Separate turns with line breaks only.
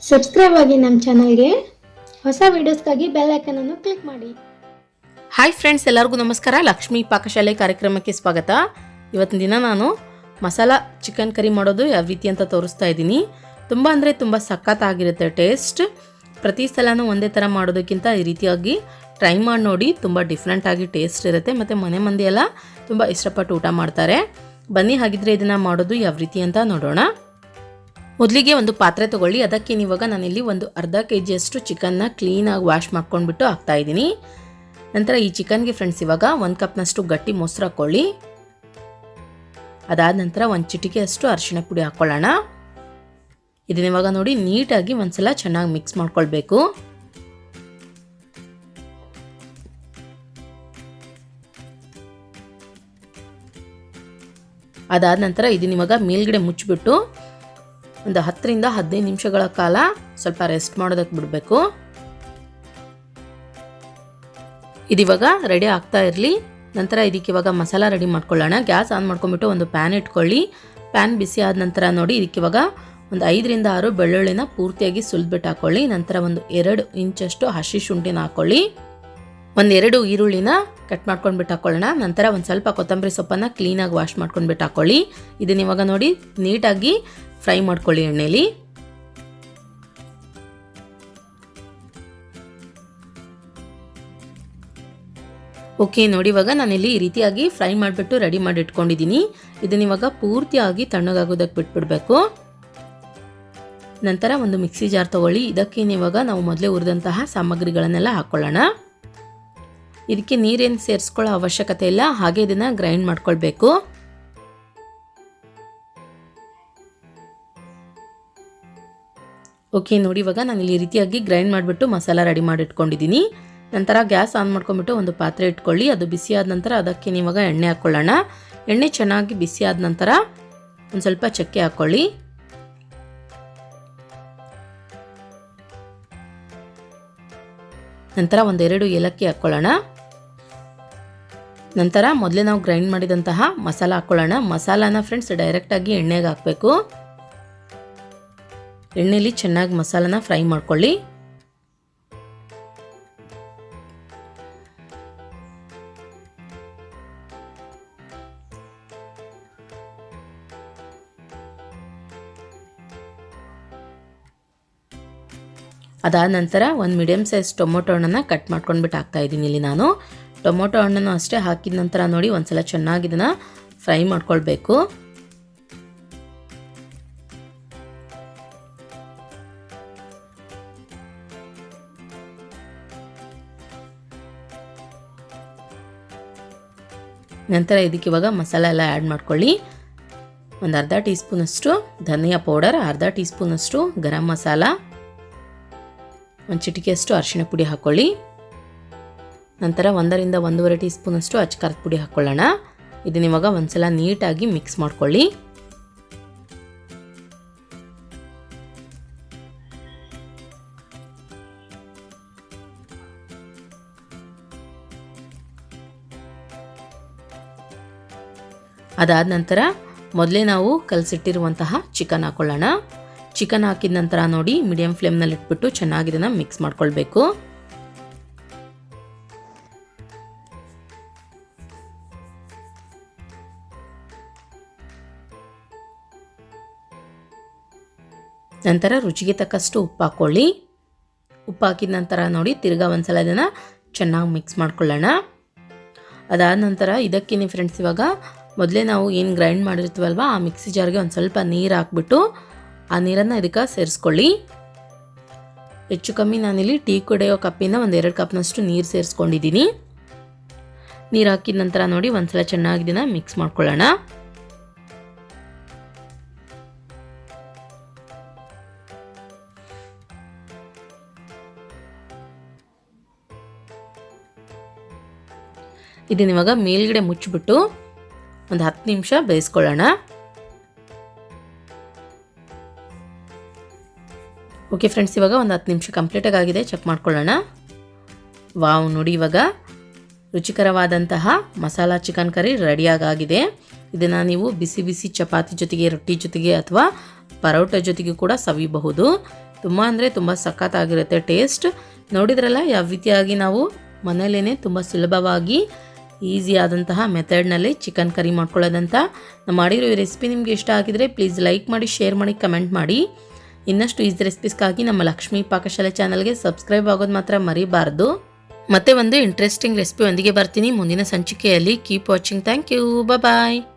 Subscribe ಆಗಿ ನಮ್ಮ ಚಾನಲ್ಗೆ. ಹೊಸ ವಿಡಿಯೋಸ್ಗಾಗಿ ಬೆಲ್ ಐಕಾನ್ ಅನ್ನು ಕ್ಲಿಕ್ ಮಾಡಿ.
ಹಾಯ್ ಫ್ರೆಂಡ್ಸ್, ಎಲ್ಲರಿಗೂ ನಮಸ್ಕಾರ. ಲಕ್ಷ್ಮಿ ಪಾಕಶಾಲೆ ಕಾರ್ಯಕ್ರಮಕ್ಕೆ ಸ್ವಾಗತ. ಇವತ್ತಿನ ದಿನ ನಾನು ಮಸಾಲ ಚಿಕನ್ ಕರಿ ಮಾಡೋದು ಯಾವ ರೀತಿ ಅಂತ ತೋರಿಸ್ತಾ ಇದ್ದೀನಿ. ತುಂಬ ಅಂದರೆ ತುಂಬ ಸಖತ್ತಾಗಿರುತ್ತೆ ಟೇಸ್ಟ್. ಪ್ರತಿ ಸಲನೂ ಒಂದೇ ಥರ ಮಾಡೋದಕ್ಕಿಂತ ಈ ರೀತಿಯಾಗಿ ಟ್ರೈ ಮಾಡಿ ನೋಡಿ. ತುಂಬ ಡಿಫ್ರೆಂಟಾಗಿ ಟೇಸ್ಟ್ ಇರುತ್ತೆ ಮತ್ತು ಮನೆ ಮಂದಿ ಎಲ್ಲ ತುಂಬ ಇಷ್ಟಪಟ್ಟು ಊಟ ಮಾಡ್ತಾರೆ. ಬನ್ನಿ ಹಾಗಿದ್ರೆ ಇದನ್ನು ಮಾಡೋದು ಯಾವ ರೀತಿ ಅಂತ ನೋಡೋಣ. ಮೊದಲಿಗೆ ಒಂದು ಪಾತ್ರೆ ತೊಗೊಳ್ಳಿ. ಅದಕ್ಕೆ ಇವಾಗ ನಾನಿಲ್ಲಿ ಒಂದು ಅರ್ಧ kg ಚಿಕನ್ನ ಕ್ಲೀನಾಗಿ ವಾಶ್ ಮಾಡ್ಕೊಂಡ್ಬಿಟ್ಟು ಹಾಕ್ತಾಯಿದ್ದೀನಿ. ನಂತರ ಈ ಚಿಕನ್ಗೆ ಫ್ರೆಂಡ್ಸ್ ಇವಾಗ 1 ಕಪ್ನಷ್ಟು ಗಟ್ಟಿ ಮೊಸರು ಹಾಕ್ಕೊಳ್ಳಿ. ಅದಾದ ನಂತರ 1 ಚಿಟಿಕೆಯಷ್ಟು ಅರಿಶಿಣ ಪುಡಿ ಹಾಕ್ಕೊಳ್ಳೋಣ. ಇದನ್ನಿವಾಗ ನೋಡಿ ನೀಟಾಗಿ ಒಂದ್ಸಲ ಚೆನ್ನಾಗಿ ಮಿಕ್ಸ್ ಮಾಡ್ಕೊಳ್ಬೇಕು. ಅದಾದ ನಂತರ ಇದನ್ನಿವಾಗ ಮೇಲ್ಗಡೆ ಮುಚ್ಚಿಬಿಟ್ಟು ಒಂದು 10 ರಿಂದ 15 ನಿಮಿಷಗಳ ಕಾಲ ಸ್ವಲ್ಪ ರೆಸ್ಟ್ ಮಾಡೋದಕ್ಕೆ ಬಿಡಬೇಕು. ಇದಿವಾಗ ರೆಡಿ ಆಗ್ತಾ ಇರಲಿ. ನಂತರ ಇದಕ್ಕೆ ಇವಾಗ ಮಸಾಲ ರೆಡಿ ಮಾಡ್ಕೊಳ್ಳೋಣ. ಗ್ಯಾಸ್ ಆನ್ ಮಾಡ್ಕೊಂಡ್ಬಿಟ್ಟು ಒಂದು ಪ್ಯಾನ್ ಇಟ್ಕೊಳ್ಳಿ. ಪ್ಯಾನ್ ಬಿಸಿ ಆದ ನಂತರ ನೋಡಿ ಇದಕ್ಕೆ ಇವಾಗ ಒಂದು 5 ರಿಂದ 6 ಬೆಳ್ಳುಳ್ಳಿನ ಪೂರ್ತಿಯಾಗಿ ಸುಲಿದ್ಬಿಟ್ಟು ಹಾಕ್ಕೊಳ್ಳಿ. ನಂತರ ಒಂದು 2 ಇಂಚಷ್ಟು ಹಸಿ ಶುಂಠಿನ ಹಾಕ್ಕೊಳ್ಳಿ. ಒಂದು 2 ಈರುಳ್ಳಿನ ಕಟ್ ಮಾಡ್ಕೊಂಡ್ಬಿಟ್ಟು ಹಾಕ್ಕೊಳ್ಳೋಣ. ನಂತರ ಒಂದು ಸ್ವಲ್ಪ ಕೊತ್ತಂಬರಿ ಸೊಪ್ಪನ್ನು ಕ್ಲೀನಾಗಿ ವಾಶ್ ಮಾಡ್ಕೊಂಡ್ಬಿಟ್ಟು ಹಾಕ್ಕೊಳ್ಳಿ. ಇದನ್ನ ಇವಾಗ ನೋಡಿ ನೀಟಾಗಿ ಫ್ರೈ ಮಾಡ್ಕೊಳ್ಳಿ ಎಣ್ಣೆಲಿ. ಓಕೆ ನೋಡಿ, ಇವಾಗ ನಾನಿಲ್ಲಿ ಈ ರೀತಿಯಾಗಿ ಫ್ರೈ ಮಾಡಿಬಿಟ್ಟು ರೆಡಿ ಮಾಡಿ ಇಟ್ಕೊಂಡಿದ್ದೀನಿ. ಇದನ್ನ ಇವಾಗ ಪೂರ್ತಿಯಾಗಿ ತಣ್ಣಗಾಗೋದಕ್ಕೆ ಬಿಟ್ಬಿಡ್ಬೇಕು. ನಂತರ ಒಂದು ಮಿಕ್ಸಿ ಜಾರ್ ತಗೊಳ್ಳಿ. ಇದಕ್ಕೆ ಇವಾಗ ನಾವು ಮೊದಲೇ ಹುರಿದಂತಹ ಸಾಮಗ್ರಿಗಳನ್ನೆಲ್ಲ ಹಾಕ್ಕೊಳ್ಳೋಣ. ಇದಕ್ಕೆ ನೀರೇನು ಸೇರಿಸ್ಕೊಳ್ಳೋ ಅವಶ್ಯಕತೆ ಇಲ್ಲ, ಹಾಗೆ ಇದನ್ನು ಗ್ರೈಂಡ್ ಮಾಡ್ಕೊಳ್ಬೇಕು. ಓಕೆ ನೋಡಿ, ಇವಾಗ ನಾನು ಇಲ್ಲಿ ರೀತಿಯಾಗಿ ಗ್ರೈಂಡ್ ಮಾಡಿಬಿಟ್ಟು ಮಸಾಲ ರೆಡಿ ಮಾಡಿ ಇಟ್ಕೊಂಡಿದ್ದೀನಿ. ನಂತರ ಗ್ಯಾಸ್ ಆನ್ ಮಾಡ್ಕೊಂಡ್ಬಿಟ್ಟು ಒಂದು ಪಾತ್ರೆ ಇಟ್ಕೊಳ್ಳಿ. ಅದು ಬಿಸಿ ಆದ ನಂತರ ಅದಕ್ಕೆ ಇವಾಗ ಎಣ್ಣೆ ಹಾಕ್ಕೊಳ್ಳೋಣ. ಎಣ್ಣೆ ಚೆನ್ನಾಗಿ ಬಿಸಿ ಆದ ನಂತರ ಒಂದು ಸ್ವಲ್ಪ ಚಕ್ಕೆ ಹಾಕ್ಕೊಳ್ಳಿ. ನಂತರ 1-2 ಏಲಕ್ಕಿ ಹಾಕ್ಕೊಳ್ಳೋಣ. ನಂತರ ಮೊದಲೇ ನಾವು ಗ್ರೈಂಡ್ ಮಾಡಿದಂತಹ ಮಸಾಲ ಹಾಕ್ಕೊಳ್ಳೋಣ. ಮಸಾಲಾನ ಫ್ರೆಂಡ್ಸ್ ಡೈರೆಕ್ಟಾಗಿ ಎಣ್ಣೆಗೆ ಹಾಕಬೇಕು. ಎಣ್ಣೆಲಿ ಚೆನ್ನಾಗಿ ಮಸಾಲಾನ ಫ್ರೈ ಮಾಡ್ಕೊಳ್ಳಿ. ಅದಾದ ನಂತರ ಒಂದು ಮೀಡಿಯಮ್ ಸೈಜ್ ಟೊಮೊಟೊ ಹಣ್ಣನ್ನು ಕಟ್ ಮಾಡ್ಕೊಂಡ್ಬಿಟ್ಟು ಹಾಕ್ತಾ ಇದ್ದೀನಿ. ಇಲ್ಲಿ ನಾನು ಟೊಮೊಟೊ ಹಣ್ಣನ್ನು ಅಷ್ಟೇ ಹಾಕಿದ ನಂತರ ನೋಡಿ ಒಂದ್ಸಲ ಚೆನ್ನಾಗಿ ಇದನ್ನು ಫ್ರೈ ಮಾಡ್ಕೊಳ್ಬೇಕು. ನಂತರ ಇದಕ್ಕೆ ಇವಾಗ ಮಸಾಲೆ ಎಲ್ಲ ಆ್ಯಡ್ ಮಾಡ್ಕೊಳ್ಳಿ. ಒಂದು ಅರ್ಧ ಟೀ ಸ್ಪೂನಷ್ಟು ಧನಿಯಾ ಪೌಡರ್, ಅರ್ಧ ಟೀ ಸ್ಪೂನಷ್ಟು ಗರಂ ಮಸಾಲ, 1 ಚಿಟಿಕೆಯಷ್ಟು ಅರಿಶಿಣ ಪುಡಿ ಹಾಕ್ಕೊಳ್ಳಿ. ನಂತರ 1 ರಿಂದ 1.5 ಟೀ ಸ್ಪೂನಷ್ಟು ಅಚ್ಚಕಾರದ ಪುಡಿ ಹಾಕ್ಕೊಳ್ಳೋಣ. ಇದನ್ನ ಇವಾಗ ಒಂದ್ಸಲ ನೀಟಾಗಿ ಮಿಕ್ಸ್ ಮಾಡ್ಕೊಳ್ಳಿ. ಅದಾದ ನಂತರ ಮೊದಲೇ ನಾವು ಕಲಸಿಟ್ಟಿರುವಂತಹ ಚಿಕನ್ ಹಾಕ್ಕೊಳ್ಳೋಣ. ಚಿಕನ್ ಹಾಕಿದ ನಂತರ ನೋಡಿ ಮೀಡಿಯಂ ಫ್ಲೇಮ್ನಲ್ಲಿ ಇಟ್ಬಿಟ್ಟು ಚೆನ್ನಾಗಿ ಇದನ್ನು ಮಿಕ್ಸ್ ಮಾಡ್ಕೊಳ್ಬೇಕು. ನಂತರ ರುಚಿಗೆ ತಕ್ಕಷ್ಟು ಉಪ್ಪು ಹಾಕ್ಕೊಳ್ಳಿ. ಉಪ್ಪು ಹಾಕಿದ ನಂತರ ನೋಡಿ ತಿರ್ಗಾ ಒಂದ್ಸಲ ಇದನ್ನು ಚೆನ್ನಾಗಿ ಮಿಕ್ಸ್ ಮಾಡ್ಕೊಳ್ಳೋಣ. ಅದಾದ ನಂತರ ಇದಕ್ಕೇನೆ ಫ್ರೆಂಡ್ಸ್ ಇವಾಗ ಮೊದಲೇ ನಾವು ಏನು ಗ್ರೈಂಡ್ ಮಾಡಿರ್ತೀವಲ್ವ ಆ ಮಿಕ್ಸಿ ಜಾರ್ಗೆ ಒಂದು ಸ್ವಲ್ಪ ನೀರು ಹಾಕ್ಬಿಟ್ಟು ಆ ನೀರನ್ನು ಇದಕ್ಕೆ ಸೇರಿಸ್ಕೊಳ್ಳಿ. ಹೆಚ್ಚು ಕಮ್ಮಿ ನಾನಿಲ್ಲಿ ಟೀ ಕುಡಿಯೋ ಕಪ್ಪಿಂದ 1-2 ಕಪ್ನಷ್ಟು ನೀರು ಸೇರಿಸ್ಕೊಂಡಿದ್ದೀನಿ. ನೀರು ಹಾಕಿದ ನಂತರ ನೋಡಿ ಒಂದ್ಸಲ ಚೆನ್ನಾಗಿ ಇದನ್ನು ಮಿಕ್ಸ್ ಮಾಡ್ಕೊಳ್ಳೋಣ. ಇದನ್ನ ಇವಾಗ ಮೇಲ್ಗಡೆ ಮುಚ್ಚಿಬಿಟ್ಟು ಒಂದು 10 ನಿಮಿಷ ಬೇಯಿಸ್ಕೊಳ್ಳೋಣ. ಓಕೆ ಫ್ರೆಂಡ್ಸ್, ಇವಾಗ ಒಂದು 10 ನಿಮಿಷ ಕಂಪ್ಲೀಟಾಗಿ ಆಗಿದೆ. ಚೆಕ್ ಮಾಡ್ಕೊಳ್ಳೋಣ. ವಾವ್ ನೋಡಿ, ಇವಾಗ ರುಚಿಕರವಾದಂತಹ ಮಸಾಲಾ ಚಿಕನ್ ಕರಿ ರೆಡಿಯಾಗಿದೆ. ಇದನ್ನು ನೀವು ಬಿಸಿ ಬಿಸಿ ಚಪಾತಿ ಜೊತೆಗೆ, ರೊಟ್ಟಿ ಜೊತೆಗೆ ಅಥವಾ ಪರೋಟ ಜೊತೆಗೆ ಕೂಡ ಸವಿಬಹುದು. ತುಂಬ ಅಂದರೆ ತುಂಬ ಸಖತ್ತಾಗಿರುತ್ತೆ ಟೇಸ್ಟ್. ನೋಡಿದ್ರಲ್ಲ ಯಾವ ರೀತಿಯಾಗಿ ನಾವು ಮನೆಯಲ್ಲೇ ತುಂಬ ಸುಲಭವಾಗಿ ಈಸಿ ಆದಂತಹ ಮೆಥಡ್ನಲ್ಲಿ ಚಿಕನ್ ಕರಿ ಮಾಡ್ಕೊಳ್ಳೋದಂತ. ನಾನು ಮಾಡಿರೋ ಈ ರೆಸಿಪಿ ನಿಮಗೆ ಇಷ್ಟ ಆಗಿದರೆ ಪ್ಲೀಸ್ ಲೈಕ್ ಮಾಡಿ, ಶೇರ್ ಮಾಡಿ, ಕಮೆಂಟ್ ಮಾಡಿ. ಇನ್ನಷ್ಟು ಈಸಿ ರೆಸಿಪೀಸ್ಗಾಗಿ ನಮ್ಮ ಲಕ್ಷ್ಮೀ ಪಾಕಶಾಲೆ ಚಾನಲ್ಗೆ ಸಬ್ಸ್ಕ್ರೈಬ್ ಆಗೋದು ಮಾತ್ರ ಮರಿಬಾರ್ದು. ಮತ್ತೆ ಒಂದು ಇಂಟ್ರೆಸ್ಟಿಂಗ್ ರೆಸಿಪಿ ಒಂದಿಗೆ ಬರ್ತೀನಿ ಮುಂದಿನ ಸಂಚಿಕೆಯಲ್ಲಿ. Keep watching. Thank you. Bye.